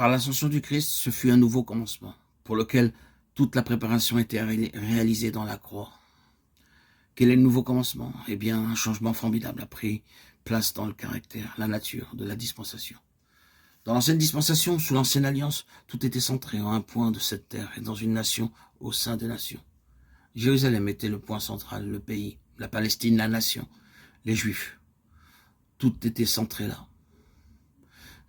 Par l'ascension du Christ, ce fut un nouveau commencement, pour lequel toute la préparation était réalisée dans la croix. Quel est le nouveau commencement? Eh bien, un changement formidable a pris place dans le caractère, la nature de la dispensation. Dans l'ancienne dispensation, sous l'ancienne alliance, tout était centré en un point de cette terre et dans une nation au sein des nations. Jérusalem était le point central, le pays, la Palestine, la nation, les Juifs. Tout était centré là.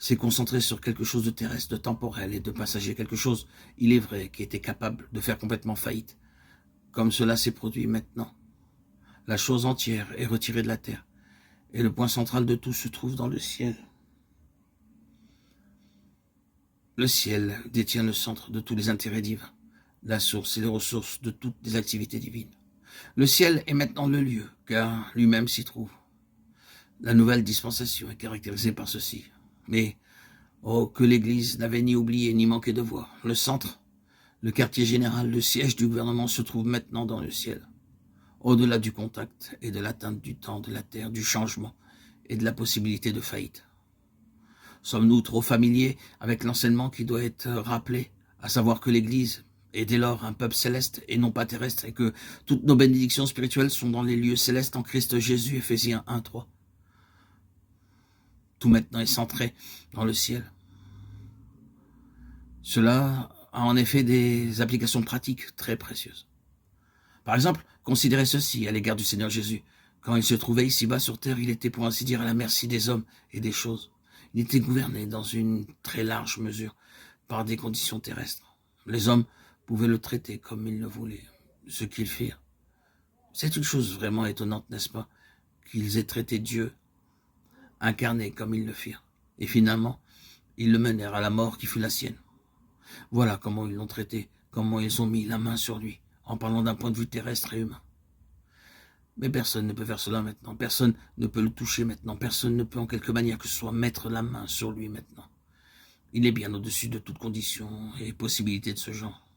C'est concentré sur quelque chose de terrestre, de temporel et de passager, quelque chose, il est vrai, qui était capable de faire complètement faillite, comme cela s'est produit maintenant. La chose entière est retirée de la terre, et le point central de tout se trouve dans le ciel. Le ciel détient le centre de tous les intérêts divins, la source et les ressources de toutes les activités divines. Le ciel est maintenant le lieu, car lui-même s'y trouve. La nouvelle dispensation est caractérisée par ceci. Mais, oh, que l'Église n'avait ni oublié ni manqué de voir. Le centre, le quartier général, le siège du gouvernement se trouve maintenant dans le ciel. Au-delà du contact et de l'atteinte du temps, de la terre, du changement et de la possibilité de faillite. Sommes-nous trop familiers avec l'enseignement qui doit être rappelé, à savoir que l'Église est dès lors un peuple céleste et non pas terrestre, et que toutes nos bénédictions spirituelles sont dans les lieux célestes en Christ Jésus, Éphésiens 1:3. Tout maintenant est centré dans le ciel. Cela a en effet des applications pratiques très précieuses. Par exemple, considérez ceci à l'égard du Seigneur Jésus. Quand il se trouvait ici-bas sur terre, il était pour ainsi dire à la merci des hommes et des choses. Il était gouverné dans une très large mesure par des conditions terrestres. Les hommes pouvaient le traiter comme ils le voulaient, ce qu'ils firent. C'est une chose vraiment étonnante, n'est-ce pas, qu'ils aient traité Dieu incarné comme ils le firent. Et finalement, ils le menèrent à la mort qui fut la sienne. Voilà comment ils l'ont traité, comment ils ont mis la main sur lui, en parlant d'un point de vue terrestre et humain. Mais personne ne peut faire cela maintenant, personne ne peut le toucher maintenant, personne ne peut en quelque manière que ce soit mettre la main sur lui maintenant. Il est bien au-dessus de toute condition et possibilité de ce genre.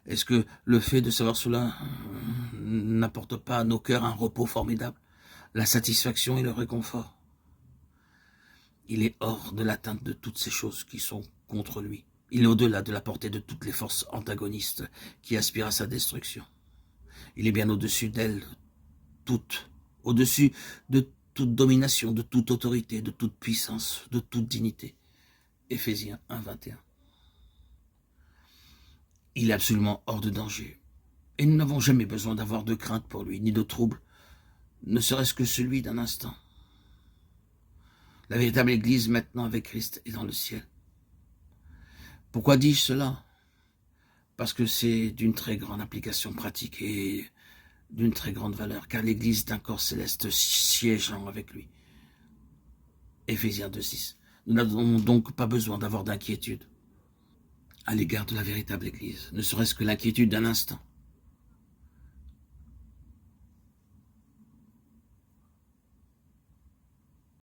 Est-ce que le fait de savoir cela n'apporte pas à nos cœurs un repos formidable, la satisfaction et le réconfort? Il est hors de l'atteinte de toutes ces choses qui sont contre lui. Il est au-delà de la portée de toutes les forces antagonistes qui aspirent à sa destruction. Il est bien au-dessus d'elles toutes, au-dessus de toute domination, de toute autorité, de toute puissance, de toute dignité. Éphésiens 1:21. Il est absolument hors de danger. Et nous n'avons jamais besoin d'avoir de crainte pour lui, ni de trouble, ne serait-ce que celui d'un instant. La véritable Église maintenant avec Christ est dans le ciel. Pourquoi dis-je cela? Parce que c'est d'une très grande application pratique et d'une très grande valeur, car l'Église d'un corps céleste siégeant avec lui. Éphésiens 2:6. Nous n'avons donc pas besoin d'avoir d'inquiétude à l'égard de la véritable Église, ne serait-ce que l'inquiétude d'un instant.